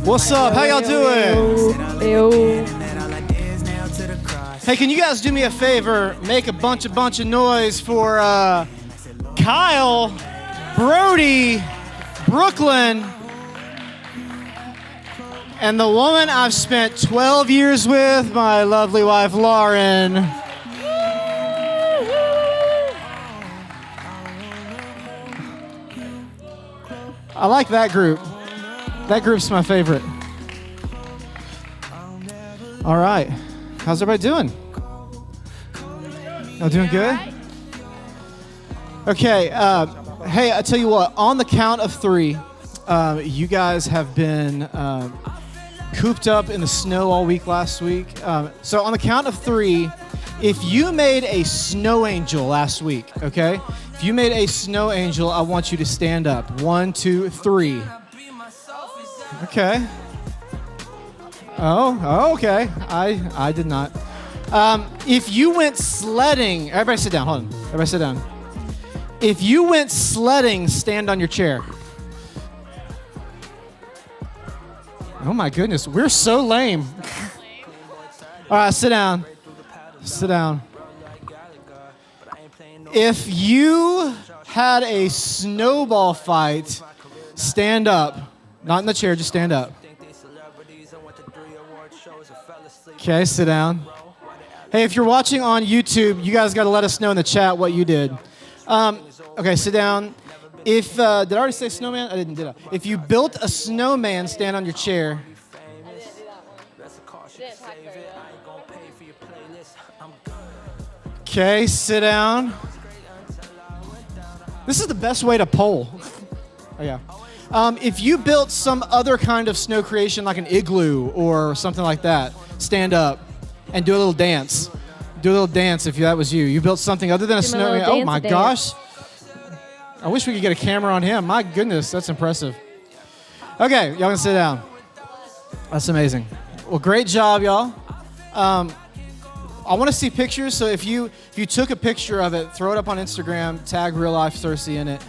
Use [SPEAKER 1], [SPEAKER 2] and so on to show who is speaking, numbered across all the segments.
[SPEAKER 1] What's up? How y'all doing?
[SPEAKER 2] Ew.
[SPEAKER 1] Hey, can you guys do me a favor? Make a bunch of noise for Kyle, Brody, Brooklyn, and the woman I've spent 12 years with, my lovely wife, Lauren. I like that group. That group's my favorite. All right. How's everybody doing? Y'all doing good? Okay. Hey, I tell you what. On the count of three, you guys have been cooped up in the snow all week last week. So on the count of three, if you made a snow angel last week, okay? If you made a snow angel, I want you to stand up. 1, 2, 3. Okay. Oh, okay. I did not. If you went sledding, everybody sit down. Hold on. Everybody sit down. If you went sledding, stand on your chair. Oh my goodness, we're so lame. All right, sit down. Sit down. If you had a snowball fight, stand up. Not in the chair, just stand up. Okay, sit down. Hey, if you're watching on YouTube, you guys got to let us know in the chat what you did. Okay, sit down. If did I already say snowman? I didn't, did I? If you built a snowman, stand on your chair. Okay, sit down. This is the best way to poll. Oh, yeah. If you built some other kind of snow creation, like an igloo or something like that, stand up and do a little dance. Do a little dance if that was you. You built something other than a snow. Oh my gosh. I wish we could get a camera on him. My goodness, that's impressive. Okay, y'all can sit down. That's amazing. Well, great job, y'all. I want to see pictures, so if you took a picture of it, throw it up on Instagram, tag Real Life Searcy in it,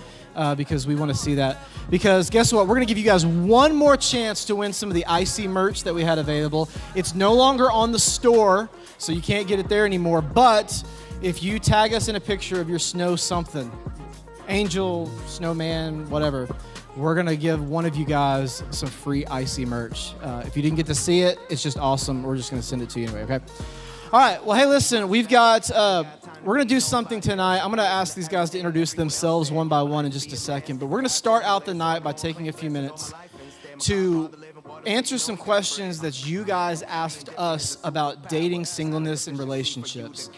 [SPEAKER 1] because we want to see that. Because guess what? We're going to give you guys one more chance to win some of the icy merch that we had available. It's no longer on the store, so you can't get it there anymore. But if you tag us in a picture of your snow something, angel, snowman, whatever, we're going to give one of you guys some free icy merch. If you didn't get to see it, it's just awesome. We're just going to send it to you anyway, okay? All right, well, hey, listen, we've got, we're going to do something tonight. I'm going to ask these guys to introduce themselves one by one in just a second, but we're going to start out the night by taking a few minutes to answer some questions that you guys asked us about dating, singleness, and relationships.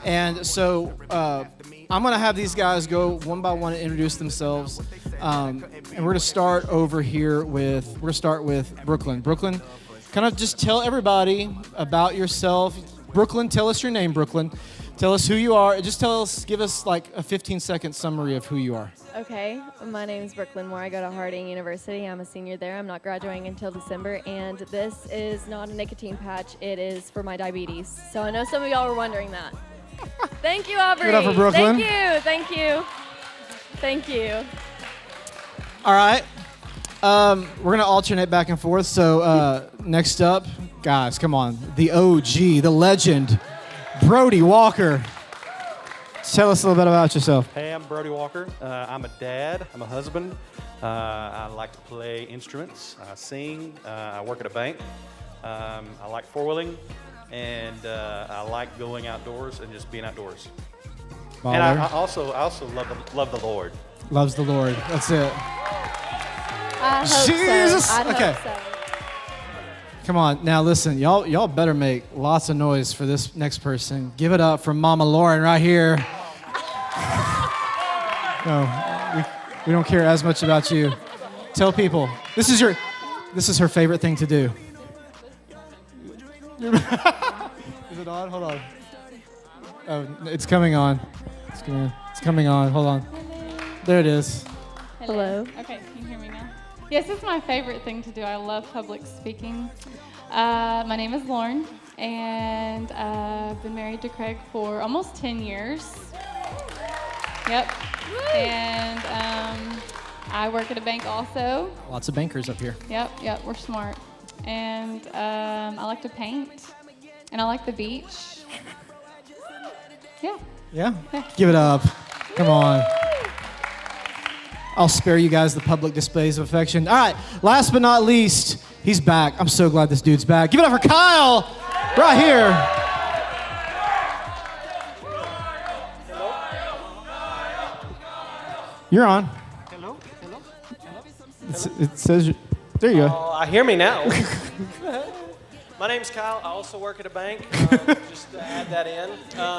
[SPEAKER 1] And so I'm going to have these guys go one by one and introduce themselves, and we're going to start over here with, we're going to start with Brooklyn. Brooklyn, kind of just tell everybody about yourself. Brooklyn, tell us your name, Brooklyn. Tell us who you are. Just give us like a 15-second summary of who you are.
[SPEAKER 2] Okay, my name is Brooklyn Moore. I go to Harding University. I'm a senior there. I'm not graduating until December, and this is not a nicotine patch. It is for my diabetes. So I know some of y'all were wondering that. Thank you, Aubrey.
[SPEAKER 1] Give it up for Brooklyn.
[SPEAKER 2] Thank you.
[SPEAKER 1] All right. We're going to alternate back and forth. So next up, guys, come on. The OG, the legend, Brody Walker. Tell us a little bit about yourself.
[SPEAKER 3] Hey, I'm Brody Walker. I'm a dad. I'm a husband. I like to play instruments. I sing. I work at a bank. I like four-wheeling. And I like going outdoors and just being outdoors.
[SPEAKER 1] Baller.
[SPEAKER 3] And I also love the Lord.
[SPEAKER 1] Loves the Lord. That's it.
[SPEAKER 2] I hope
[SPEAKER 1] Jesus.
[SPEAKER 2] so.
[SPEAKER 1] Okay.
[SPEAKER 2] Hope so.
[SPEAKER 1] Come on. Now listen, y'all better make lots of noise for this next person. Give it up for Mama Lauren right here. No, we don't care as much about you. Tell people. This is her favorite thing to do. Is it on? Hold on. Oh, it's coming on. It's coming on. Hold on. There it is.
[SPEAKER 2] Hello.
[SPEAKER 4] Okay, can you hear me now? Yes, it's my favorite thing to do. I love public speaking. My name is Lauren, and I've been married to Craig for almost 10 years. Yep. And I work at a bank also.
[SPEAKER 1] Lots of bankers up here.
[SPEAKER 4] Yep, we're smart. And I like to paint, and I like the beach. Yeah.
[SPEAKER 1] Yeah? Give it up. Come on. I'll spare you guys the public displays of affection. All right, last but not least, he's back. I'm so glad this dude's back. Give it up for Kyle, right here. You're on.
[SPEAKER 5] Hello?
[SPEAKER 1] It says, there you go.
[SPEAKER 5] Oh, I hear me now. My name's Kyle. I also work at a bank. Just to add that in.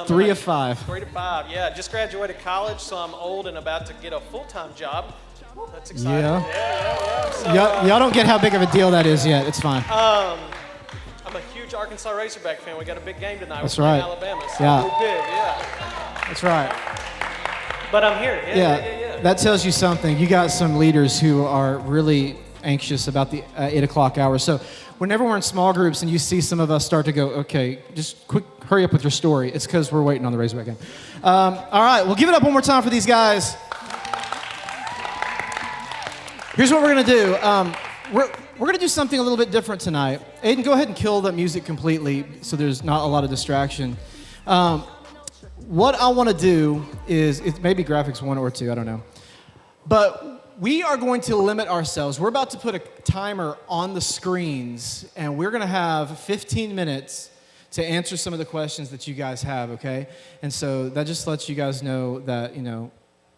[SPEAKER 1] 3 of 5.
[SPEAKER 5] 3 to 5, yeah. Just graduated college, so I'm old and about to get a full-time job. That's exciting.
[SPEAKER 1] Yeah.
[SPEAKER 5] So,
[SPEAKER 1] Y'all don't get how big of a deal that is yet. It's fine.
[SPEAKER 5] I'm a huge Arkansas Razorback fan. We got a big game tonight.
[SPEAKER 1] That's
[SPEAKER 5] We're playing
[SPEAKER 1] right.
[SPEAKER 5] Alabama. So
[SPEAKER 1] Yeah.
[SPEAKER 5] we're big, yeah.
[SPEAKER 1] That's right.
[SPEAKER 5] But I'm here. Yeah.
[SPEAKER 1] That tells you something. You got some leaders who are really anxious about the 8 o'clock hour. So whenever we're in small groups and you see some of us start to go, okay, just quick, hurry up with your story. It's because we're waiting on the Razorback game. All right, well, give it up one more time for these guys. Here's what we're going to do. We're going to do something a little bit different tonight. Aiden, go ahead and kill that music completely so there's not a lot of distraction. What I want to do is, it's maybe graphics 1 or 2, I don't know. But we are going to limit ourselves. We're about to put a timer on the screens, and we're going to have 15 minutes to answer some of the questions that you guys have, okay? And so that just lets you guys know that,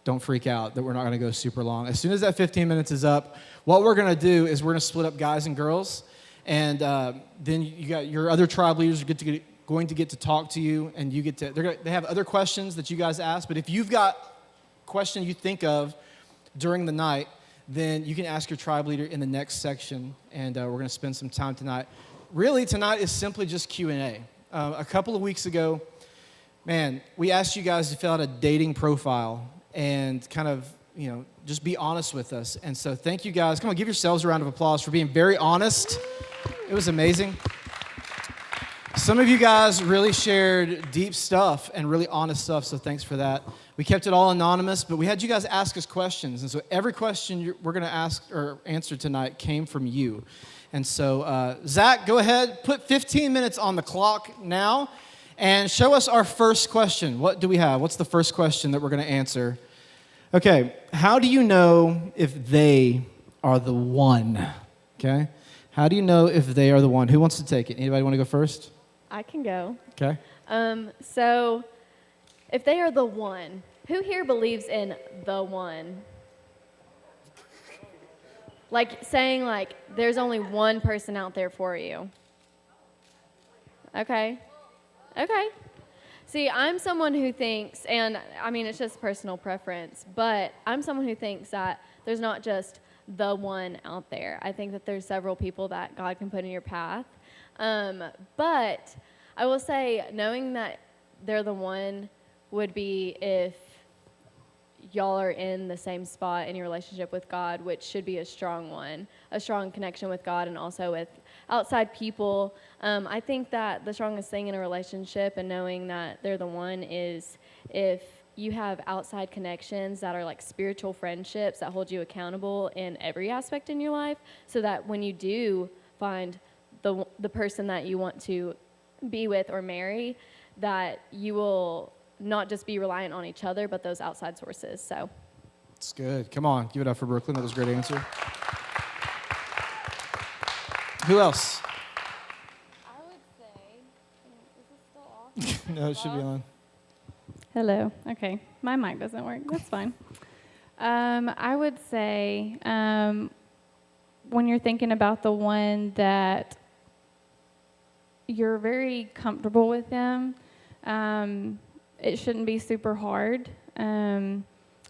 [SPEAKER 1] don't freak out, that we're not going to go super long. As soon as that 15 minutes is up, what we're going to do is we're going to split up guys and girls, and then you got your other tribe leaders going to get to talk to you, and you get to, they have other questions that you guys ask, but if you've got a question you think of during the night, then you can ask your tribe leader in the next section, and we're going to spend some time tonight. Really, tonight is simply just Q&A. A couple of weeks ago, man, we asked you guys to fill out a dating profile and kind of, just be honest with us. And so thank you guys. Come on, give yourselves a round of applause for being very honest. It was amazing. Some of you guys really shared deep stuff and really honest stuff, so thanks for that. We kept it all anonymous, but we had you guys ask us questions. And so every question we're going to ask or answer tonight came from you. And so, Zach, go ahead, put 15 minutes on the clock now, and show us our first question. What do we have? What's the first question that we're going to answer? Okay, how do you know if they are the one? Okay, how do you know if they are the one? Who wants to take it? Anybody want to go first?
[SPEAKER 2] I can go.
[SPEAKER 1] Okay.
[SPEAKER 2] So if they are the one, who here believes in the one? Like saying there's only one person out there for you. Okay. See, I'm someone who thinks, and I mean, it's just personal preference, but I'm someone who thinks that there's not just the one out there. I think that there's several people that God can put in your path. But I will say, knowing that they're the one would be if y'all are in the same spot in your relationship with God, which should be a strong one, a strong connection with God and also with outside people. I think that the strongest thing in a relationship and knowing that they're the one is if you have outside connections that are like spiritual friendships that hold you accountable in every aspect in your life, so that when you do find the person that you want to be with or marry, that you will not just be reliant on each other, but those outside sources. So
[SPEAKER 1] That's good. Come on, give it up for Brooklyn. That was a great answer. Who else?
[SPEAKER 4] I would say, is this still off?
[SPEAKER 1] No, it should be on.
[SPEAKER 4] Hello. Okay, my mic doesn't work. That's fine. I would say when you're thinking about the one that you're very comfortable with them, it shouldn't be super hard.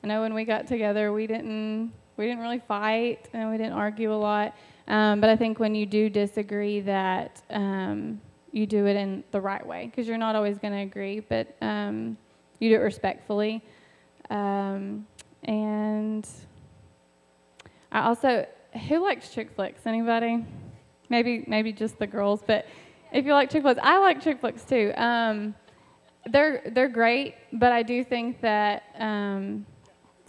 [SPEAKER 4] I know when we got together, we didn't really fight and we didn't argue a lot. But I think when you do disagree, that you do it in the right way, because you're not always going to agree, but you do it respectfully. And I also, who likes chick flicks? Anybody? Maybe just the girls, but if you like chick flicks, I like chick flicks too. They're great, but I do think that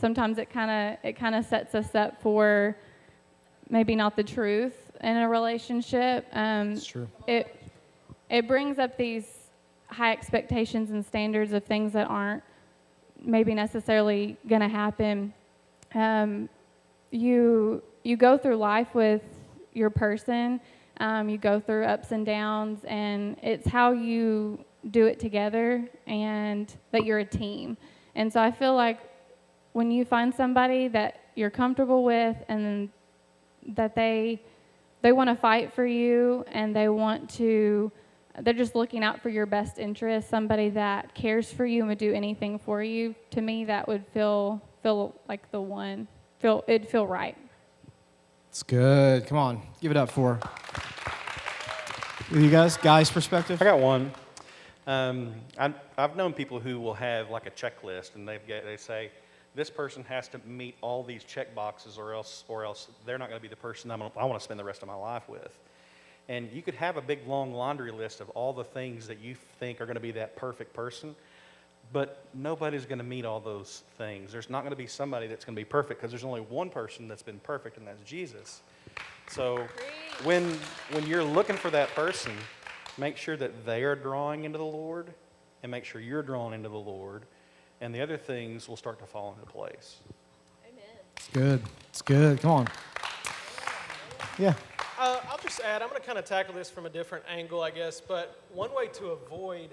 [SPEAKER 4] sometimes it kind of sets us up for maybe not the truth in a relationship.
[SPEAKER 1] It's true.
[SPEAKER 4] It brings up these high expectations and standards of things that aren't maybe necessarily going to happen. You go through life with your person. You go through ups and downs, and it's how you do it together and that you're a team. And so I feel like when you find somebody that you're comfortable with and that they want to fight for you and they're just looking out for your best interest, somebody that cares for you and would do anything for you, to me that would feel like the one. It'd feel right.
[SPEAKER 1] It's good. Come on, give it up for you guys' perspective.
[SPEAKER 3] I got one. I've known people who will have like a checklist, and they say, this person has to meet all these check boxes, or else they're not going to be the person I want to spend the rest of my life with. And you could have a big long laundry list of all the things that you think are going to be that perfect person, but nobody's going to meet all those things. There's not going to be somebody that's going to be perfect, because there's only one person that's been perfect, and that's Jesus. So when you're looking for that person, make sure that they are drawing into the Lord, and make sure you're drawn into the Lord, and the other things will start to fall into place.
[SPEAKER 2] Amen.
[SPEAKER 1] It's good. It's good. Come on. Yeah.
[SPEAKER 5] I'll just add, I'm going to kind of tackle this from a different angle, I guess, but one way to avoid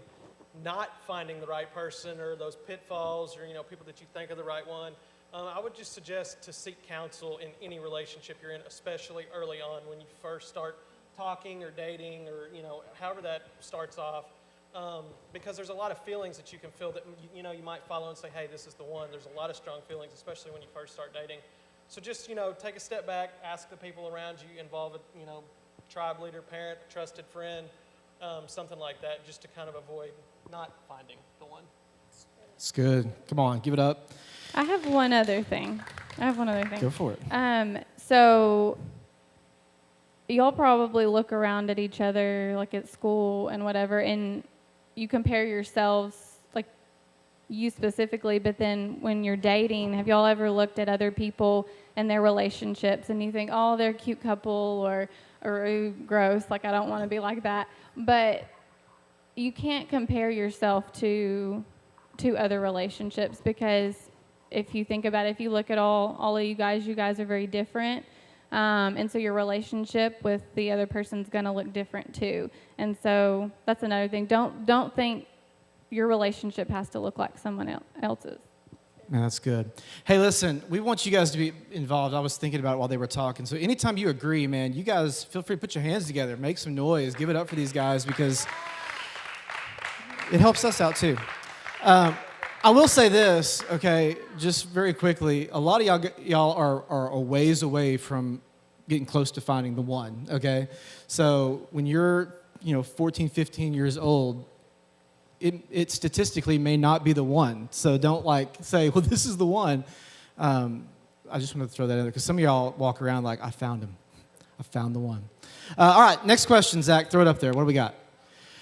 [SPEAKER 5] not finding the right person, or those pitfalls, or people that you think are the right one, I would just suggest to seek counsel in any relationship you're in, especially early on when you first start talking or dating, or however that starts off, because there's a lot of feelings that you can feel that you might follow and say, hey, this is the one. There's a lot of strong feelings, especially when you first start dating. So just take a step back, ask the people around you, involve a tribe leader, parent, trusted friend, something like that, just to kind of avoid not finding the one.
[SPEAKER 1] It's good. Come on, give it up.
[SPEAKER 4] I have one other thing.
[SPEAKER 1] Go for it.
[SPEAKER 4] So y'all probably look around at each other, like at school and whatever, and you compare yourselves, like you specifically, but then when you're dating, have y'all ever looked at other people and their relationships and you think, oh, they're a cute couple, or ooh, gross, like I don't want to be like that. But you can't compare yourself to other relationships, because if you think about it, if you look at all of you guys are very different. And so your relationship with the other person's going to look different too. And so that's another thing. Don't think your relationship has to look like someone else's.
[SPEAKER 1] Man, that's good. Hey, listen, we want you guys to be involved. I was thinking about it while they were talking. So anytime you agree, man, you guys feel free to put your hands together, make some noise, give it up for these guys, because it helps us out too. I will say this, okay, just very quickly. A lot of y'all are a ways away from getting close to finding the one, okay? So when you're, 14, 15 years old, it statistically may not be the one. So don't say, well, this is the one. I just wanted to throw that in there, because some of y'all walk around like, I found him. I found the one. All right, next question, Zach. Throw it up there. What do we got?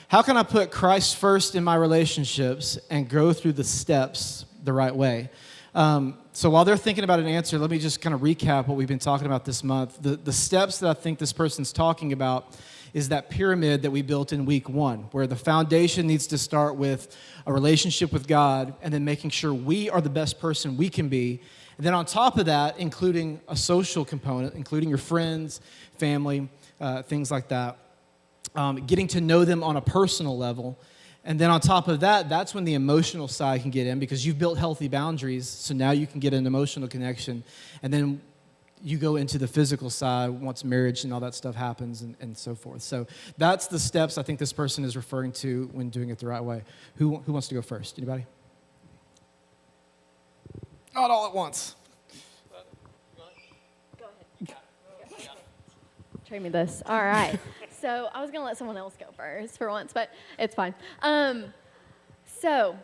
[SPEAKER 1] How can I put Christ first in my relationships and go through the steps the right way? So while they're thinking about an answer, let me just kind of recap what we've been talking about this month. The steps that I think this person's talking about is that pyramid that we built in week 1, where the foundation needs to start with a relationship with God, and then making sure we are the best person we can be. And then on top of that, including a social component, including your friends, family, things like that. Getting to know them on a personal level. And then on top of that, that's when the emotional side can get in, because you've built healthy boundaries, so now you can get an emotional connection. And then you go into the physical side once marriage and all that stuff happens, and so forth. So that's the steps I think this person is referring to when doing it the right way. Who wants to go first? Anybody? Not all at once.
[SPEAKER 2] Go ahead. Trade me this. All right. So I was going to let someone else go first for once, but it's fine. So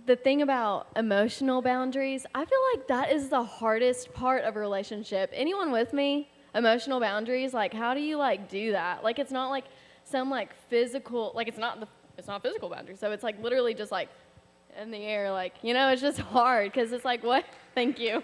[SPEAKER 2] the thing about emotional boundaries, I feel like that is the hardest part of a relationship. Anyone with me? Emotional boundaries, how do you do that? It's not some physical, it's not physical boundaries. So it's literally just in the air, like, it's just hard because it's like, what? Thank you.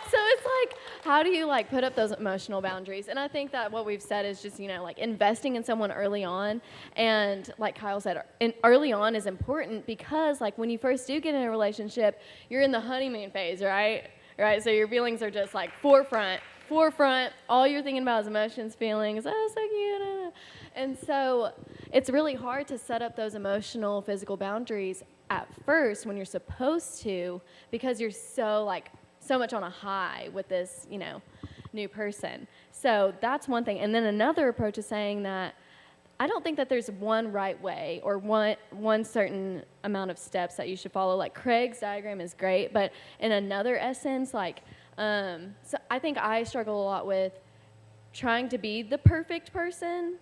[SPEAKER 2] So it's like, how do you like put up those emotional boundaries? And I think that what we've said is just, like investing in someone early on. And like Kyle said, early on is important because like when you first do get in a relationship, you're in the honeymoon phase, right? Right. So your feelings are just like forefront. All you're thinking about is emotions, feelings. Oh, so cute. And so it's really hard to set up those emotional, physical boundaries at first when you're supposed to, because you're so much on a high with this, new person. So that's one thing. And then another approach is saying that I don't think that there's one right way or one certain amount of steps that you should follow. Like Craig's diagram is great, but in another essence, like, so I think I struggle a lot with trying to be the perfect person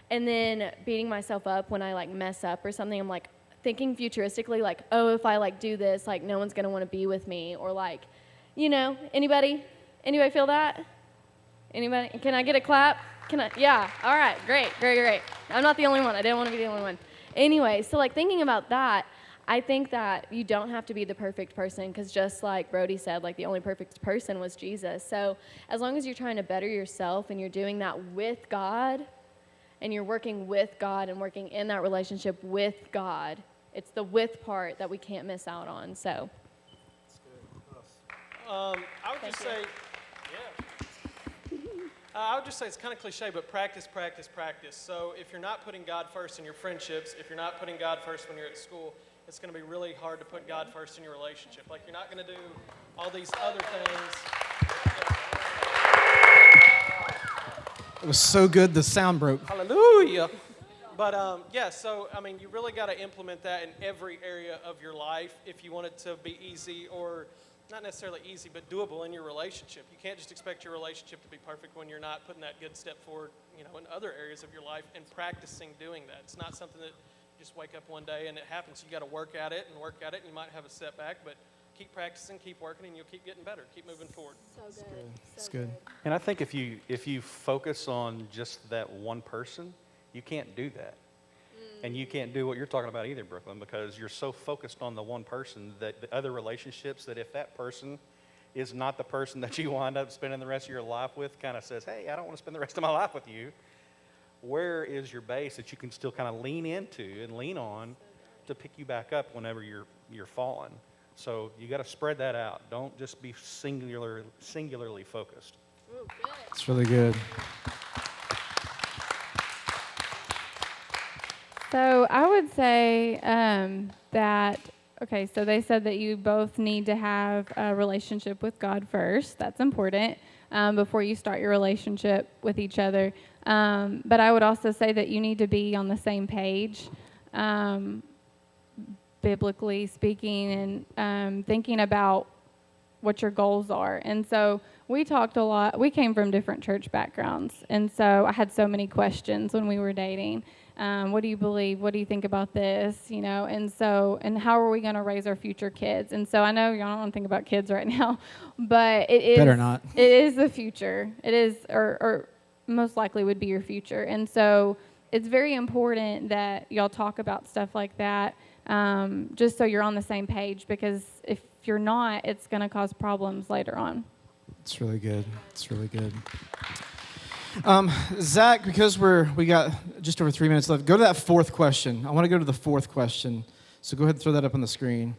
[SPEAKER 2] and then beating myself up when I like mess up or something. I'm like thinking futuristically, like, oh, if I like do this, like no one's gonna want to be with me, or like, anybody feel that? Anybody? Can I get a clap? Yeah, all right, great. I'm not the only one. I didn't want to be the only one. Anyway, so like thinking about that, I think that you don't have to be the perfect person because just like Brody said, like the only perfect person was Jesus. So as long as you're trying to better yourself and you're doing that with God and you're working with God and working in that relationship with God, it's the with part that we can't miss out on, so.
[SPEAKER 5] I would just say, I would just say it's kind of cliche, but practice. So if you're not putting God first in your friendships, if you're not putting God first when you're at school, it's going to be really hard to put God first in your relationship. Like you're not going to do all these other things.
[SPEAKER 1] It was so good, the sound broke.
[SPEAKER 5] Hallelujah. But so I mean, you really got to implement that in every area of your life if you want it to be easy, or not necessarily easy, but doable in your relationship. You can't just expect your relationship to be perfect when you're not putting that good step forward, in other areas of your life and practicing doing that. It's not something that you just wake up one day and it happens. You got to work at it, and you might have a setback, but keep practicing, keep working, and you'll keep getting better. Keep moving forward.
[SPEAKER 2] So good.
[SPEAKER 1] It's good.
[SPEAKER 3] And I think if you focus on just that one person, you can't do that. And you can't do what you're talking about either, Brooklyn, because you're so focused on the one person that the other relationships, that if that person is not the person that you wind up spending the rest of your life with, kind of says, hey, I don't want to spend the rest of my life with you, where is your base that you can still kind of lean into and lean on to pick you back up whenever you're falling? So you got to spread that out. Don't just be singularly focused.
[SPEAKER 2] Ooh, good.
[SPEAKER 1] It's really good.
[SPEAKER 4] So I would say so they said that you both need to have a relationship with God first. That's important before you start your relationship with each other. But I would also say that you need to be on the same page, biblically speaking, and thinking about what your goals are. And so we talked a lot. We came from different church backgrounds. And so I had so many questions when we were dating. What do you believe? What do you think about this? And how are we going to raise our future kids? And so I know y'all don't want to think about kids right now, but it is.
[SPEAKER 1] Better not.
[SPEAKER 4] It is the future. It is, or most likely would be your future. And so it's very important that y'all talk about stuff like that, just so you're on the same page, because if you're not, it's going to cause problems later on.
[SPEAKER 1] It's really good. Zach, because we got just over 3 minutes left, go to that fourth question. I want to go to the fourth question. So go ahead and throw that up on the screen.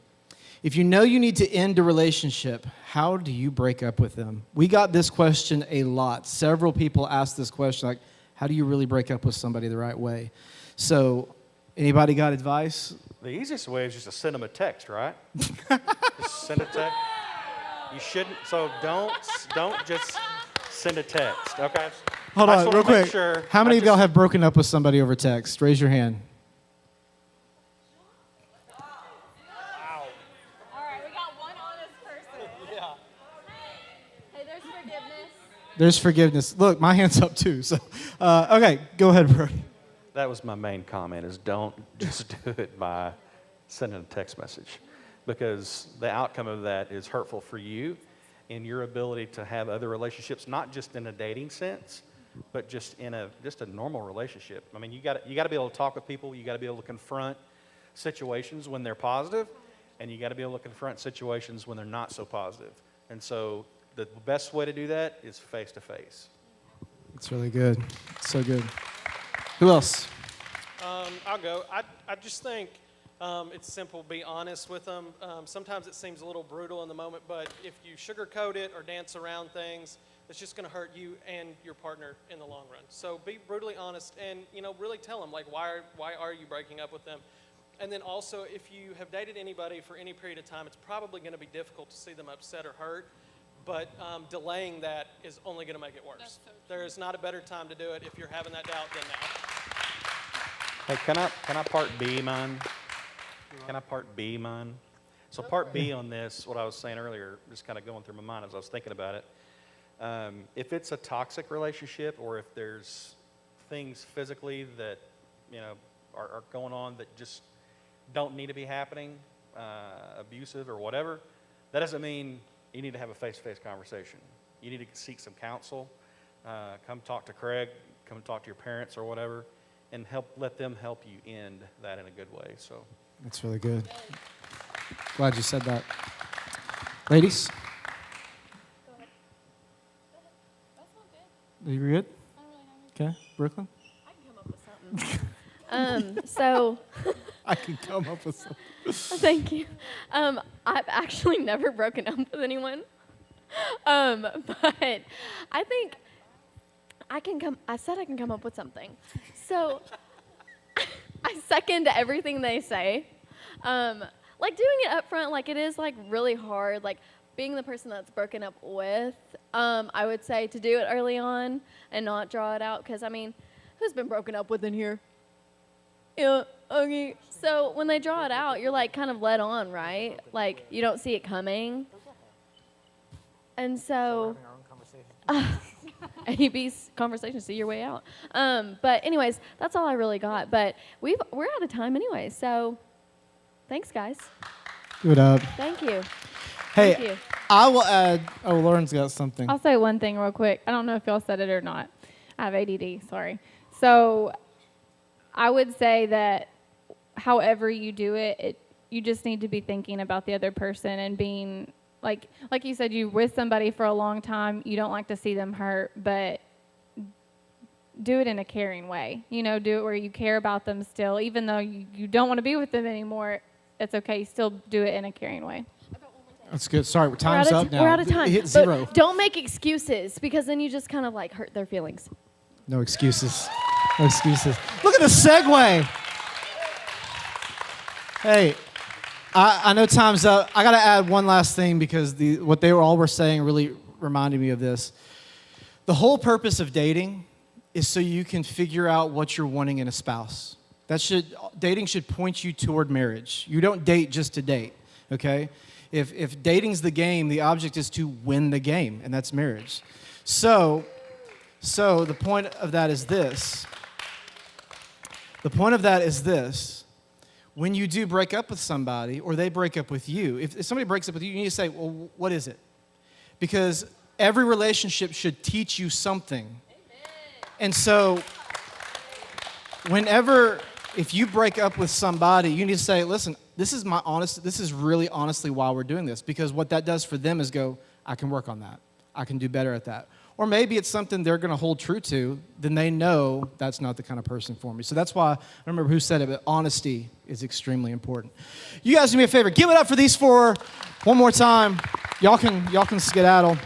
[SPEAKER 1] If you know you need to end a relationship, how do you break up with them? We got this question a lot. Several people asked this question, like, how do you really break up with somebody the right way? So anybody got advice?
[SPEAKER 3] The easiest way is just to send them a text, right? Just send a text. You shouldn't, so don't just send a text, okay?
[SPEAKER 1] Hold on, real quick.
[SPEAKER 3] Sure.
[SPEAKER 1] How many of y'all have broken up with somebody over text? Raise your hand.
[SPEAKER 2] All right, we got one honest person.
[SPEAKER 5] Yeah.
[SPEAKER 2] Hey, there's forgiveness.
[SPEAKER 1] There's forgiveness. Look, my hand's up too. So, okay, go ahead, Brody.
[SPEAKER 3] That was my main comment, is don't just do it by sending a text message, because the outcome of that is hurtful for you in your ability to have other relationships, not just in a dating sense, but just in a normal relationship. I mean, you got to be able to talk with people. You got to be able to confront situations when they're positive, and you got to be able to confront situations when they're not so positive. And so the best way to do that is face to face.
[SPEAKER 1] It's really good. So good. Who else?
[SPEAKER 5] I'll go. I just think it's simple. Be honest with them. Sometimes it seems a little brutal in the moment, but if you sugarcoat it or dance around things, it's just going to hurt you and your partner in the long run. So be brutally honest and, really tell them, like, why are you breaking up with them? And then also, if you have dated anybody for any period of time, it's probably going to be difficult to see them upset or hurt. But delaying that is only going to make it worse. There is not a better time to do it if you're having that doubt than now.
[SPEAKER 3] Hey, can I part B mine? Can I part B mine? So part B on this, what I was saying earlier, just kind of going through my mind as I was thinking about it. If it's a toxic relationship, or if there's things physically that are going on that just don't need to be happening, abusive or whatever, that doesn't mean you need to have a face-to-face conversation. You need to seek some counsel. Come talk to Craig. Come talk to your parents or whatever, and let them help you end that in a good way. So
[SPEAKER 1] That's really good. Glad you said that. Ladies? Are you good? Okay. Brooklyn?
[SPEAKER 2] I can come up with something. So
[SPEAKER 1] I can come up with something.
[SPEAKER 2] thank you. I've actually never broken up with anyone. But I think I said I can come up with something. So I second everything they say. Like doing it up front, like it is like really hard. Like being the person that's broken up with, I would say to do it early on and not draw it out. Because, who's been broken up with in here? Yeah, okay. So when they draw it out, you're like kind of led on, right? Like you don't see it coming. And so, AB's conversation, see your way out. But anyways, that's all I really got. But we're out of time anyway. So thanks, guys.
[SPEAKER 1] Give it up.
[SPEAKER 2] Thank you.
[SPEAKER 1] Hey,
[SPEAKER 2] Thank you.
[SPEAKER 1] I will add. Oh, Lauren's got something.
[SPEAKER 4] I'll say one thing real quick. I don't know if y'all said it or not. I have ADD, sorry. So I would say that however you do it, you just need to be thinking about the other person and being, like you said, you with somebody for a long time, you don't like to see them hurt, but do it in a caring way. Do it where you care about them still. Even though you don't want to be with them anymore, it's okay. You still do it in a caring way.
[SPEAKER 1] That's good. Sorry, time's up now.
[SPEAKER 2] We're out of time.
[SPEAKER 1] Hit zero.
[SPEAKER 2] But don't make excuses, because then you just kind of like hurt their feelings.
[SPEAKER 1] No excuses. No excuses. Look at the segue. Hey, I know time's up. I got to add one last thing, because what they all were saying really reminded me of this. The whole purpose of dating is so you can figure out what you're wanting in a spouse. Dating should point you toward marriage. You don't date just to date, okay? If dating's the game, the object is to win the game, and that's marriage. So the point of that is this. The point of that is this. When you do break up with somebody, or they break up with you, if somebody breaks up with you, you need to say, well, what is it? Because every relationship should teach you something. Amen. And so if you break up with somebody, you need to say, listen, this is really honestly why we're doing this. Because what that does for them is go, I can work on that. I can do better at that. Or maybe it's something they're going to hold true to, then they know that's not the kind of person for me. So that's why, I don't remember who said it, but honesty is extremely important. You guys do me a favor. Give it up for these four one more time. Y'all can skedaddle.